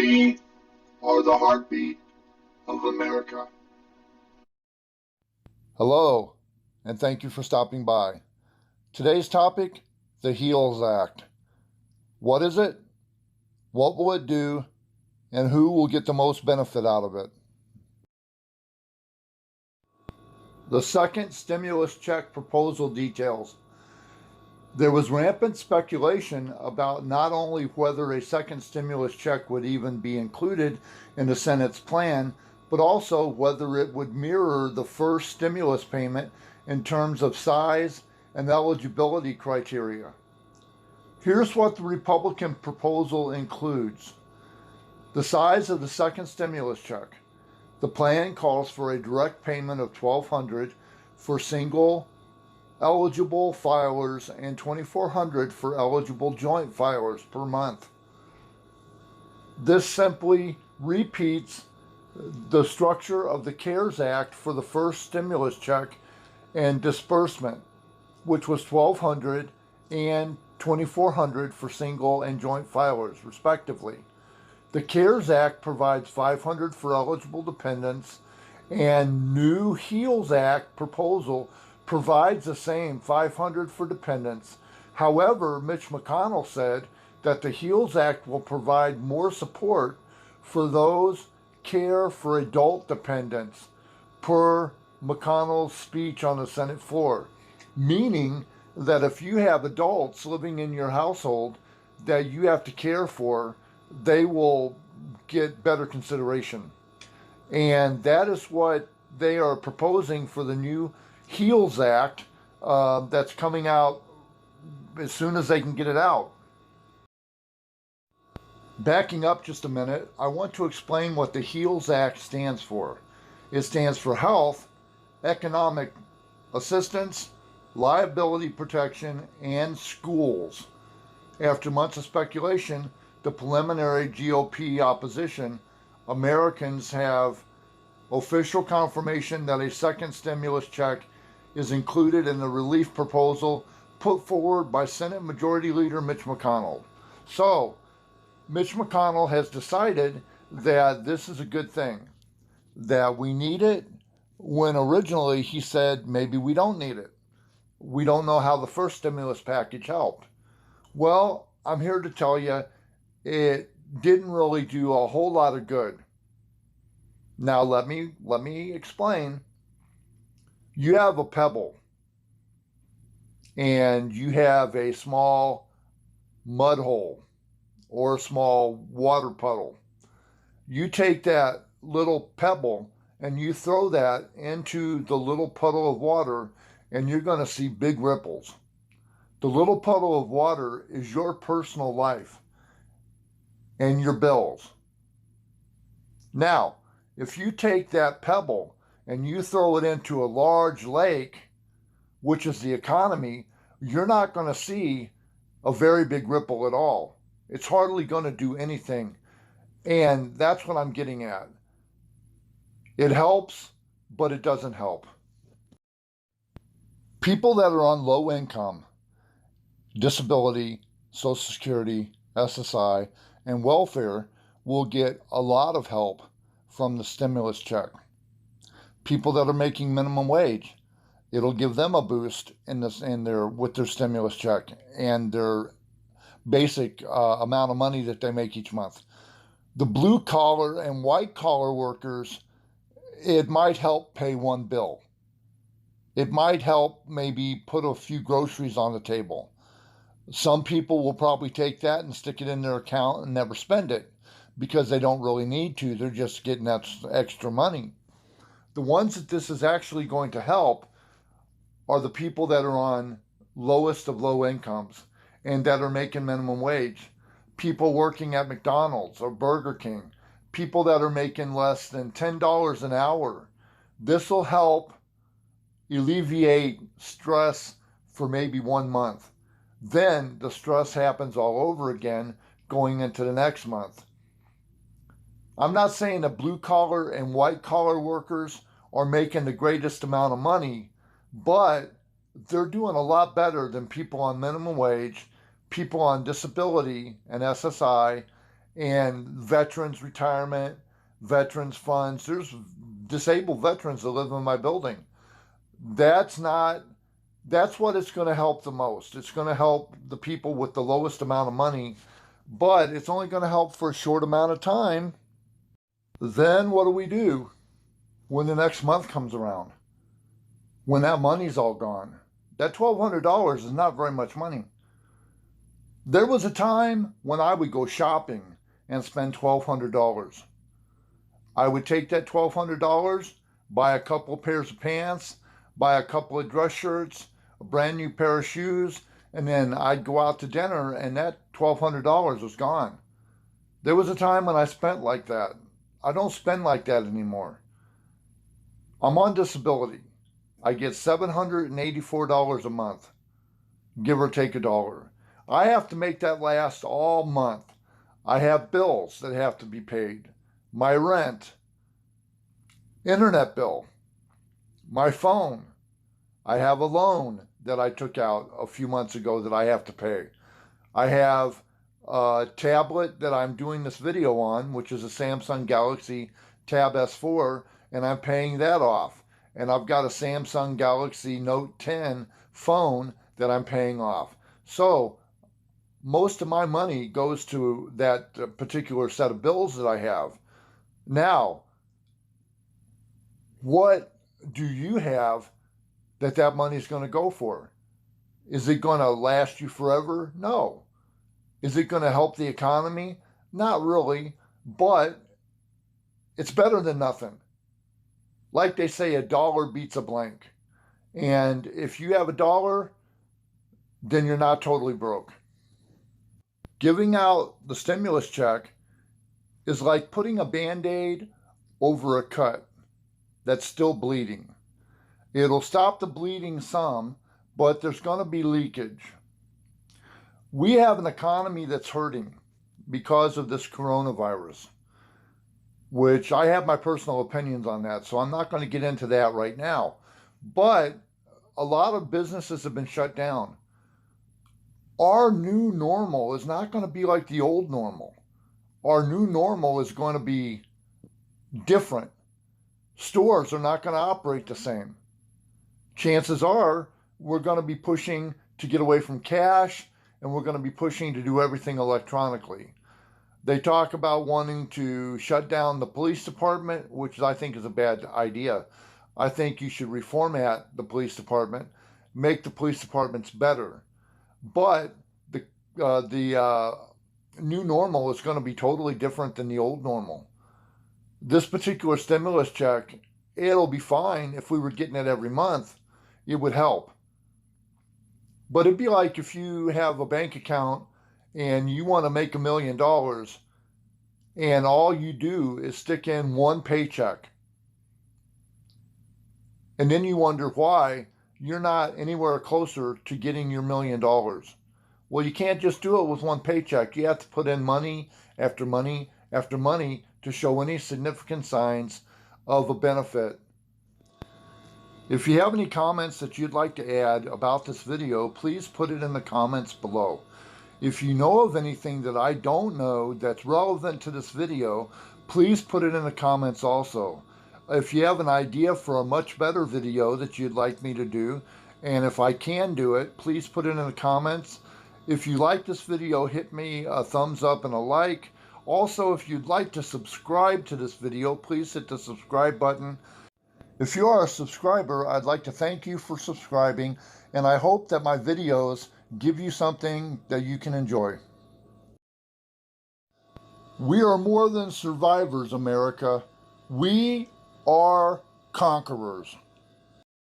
We are the heartbeat of America. Hello, and thank you for stopping by. Today's topic, the HEALS Act. What is it? What will it do? And who will get the most benefit out of it? The second stimulus check proposal details. There was rampant speculation about not only whether a second stimulus check would even be included in the Senate's plan, but also whether it would mirror the first stimulus payment in terms of size and eligibility criteria. Here's what the Republican proposal includes. The size of the second stimulus check. The plan calls for a direct payment of $1,200 for single eligible filers and $2,400 for eligible joint filers per month. This simply repeats the structure of the CARES Act for the first stimulus check and disbursement, which was $1,200 and $2,400 for single and joint filers, respectively. The CARES Act provides $500 for eligible dependents, and new HEALS Act proposal provides the same $500 for dependents. However, Mitch McConnell said that the HEALS Act will provide more support for those care for adult dependents, per McConnell's speech on the Senate floor, meaning that if you have adults living in your household that you have to care for, they will get better consideration. And that is what they are proposing for the new HEALS Act that's coming out as soon as they can get it out. Backing up just a minute, I want to explain what the HEALS Act stands for. It stands for Health, Economic Assistance, Liability Protection, and Schools. After months of speculation, the preliminary GOP opposition, Americans have official confirmation that a second stimulus check is included in the relief proposal put forward by Senate Majority Leader Mitch McConnell. So, Mitch McConnell has decided that this is a good thing, that we need it, when originally he said maybe we don't need it. We don't know how the first stimulus package helped. Well, I'm here to tell you it didn't really do a whole lot of good. Now let me explain. You have a pebble and you have a small mud hole or a small water puddle. You take that little pebble and you throw that into the little puddle of water and you're going to see big ripples. The little puddle of water is your personal life and your bills. Now, if you take that pebble and you throw it into a large lake, which is the economy, you're not going to see a very big ripple at all. It's hardly going to do anything. And that's what I'm getting at. It helps, but it doesn't help. People that are on low income, disability, Social Security, SSI, and welfare will get a lot of help from the stimulus check. People that are making minimum wage, it'll give them a boost with their stimulus check and their basic amount of money that they make each month. The blue collar and white collar workers, it might help pay one bill. It might help maybe put a few groceries on the table. Some people will probably take that and stick it in their account and never spend it because they don't really need to. They're just getting that extra money. The ones that this is actually going to help are the people that are on lowest of low incomes and that are making minimum wage. People working at McDonald's or Burger King. People that are making less than $10 an hour. This will help alleviate stress for maybe 1 month. Then the stress happens all over again going into the next month. I'm not saying that blue collar and white collar workers are making the greatest amount of money, but they're doing a lot better than people on minimum wage, people on disability and SSI, and veterans retirement, veterans funds. There's disabled veterans that live in my building. That's not, that's what it's going to help the most. It's going to help the people with the lowest amount of money, but it's only going to help for a short amount of time. Then what do when the next month comes around? When that money's all gone? That $1,200 is not very much money. There was a time when I would go shopping and spend $1,200. I would take that $1,200, buy a couple of pairs of pants, buy a couple of dress shirts, a brand new pair of shoes, and then I'd go out to dinner and that $1,200 was gone. There was a time when I spent like that. I don't spend like that anymore. I'm on disability. I get $784 a month, give or take $1. I have to make that last all month. I have bills that have to be paid. My rent, internet bill, my phone. I have a loan that I took out a few months ago that I have to pay. I have a tablet that I'm doing this video on, which is a Samsung Galaxy Tab S4, and I'm paying that off. And I've got a Samsung Galaxy Note 10 phone that I'm paying off. So most of my money goes to that particular set of bills that I have. Now, what do you have that money is going to go for? Is it going to last you forever? No. Is it going to help the economy? Not really, but it's better than nothing. Like they say, a dollar beats a blank. And if you have $1, then you're not totally broke. Giving out the stimulus check is like putting a Bandaid over a cut that's still bleeding. It'll stop the bleeding some, but there's going to be leakage. We have an economy that's hurting because of this coronavirus, which I have my personal opinions on that, so I'm not going to get into that right now. But a lot of businesses have been shut down. Our new normal is not going to be like the old normal. Our new normal is going to be different. Stores are not going to operate the same. Chances are we're going to be pushing to get away from cash, and we're going to be pushing to do everything electronically. They talk about wanting to shut down the police department, which I think is a bad idea. I think you should reformat the police department, make the police departments better. But the new normal is going to be totally different than the old normal. This particular stimulus check, it'll be fine if we were getting it every month. It would help. But it'd be like if you have a bank account and you want to make $1 million and all you do is stick in one paycheck. And then you wonder why you're not anywhere closer to getting your $1 million. Well, you can't just do it with one paycheck. You have to put in money after money after money to show any significant signs of a benefit. If you have any comments that you'd like to add about this video, please put it in the comments below. If you know of anything that I don't know that's relevant to this video, please put it in the comments also. If you have an idea for a much better video that you'd like me to do, and if I can do it, please put it in the comments. If you like this video, hit me a thumbs up and a like. Also, if you'd like to subscribe to this video, please hit the subscribe button. If you are a subscriber, I'd like to thank you for subscribing, and I hope that my videos give you something that you can enjoy. We are more than survivors, America. We are conquerors.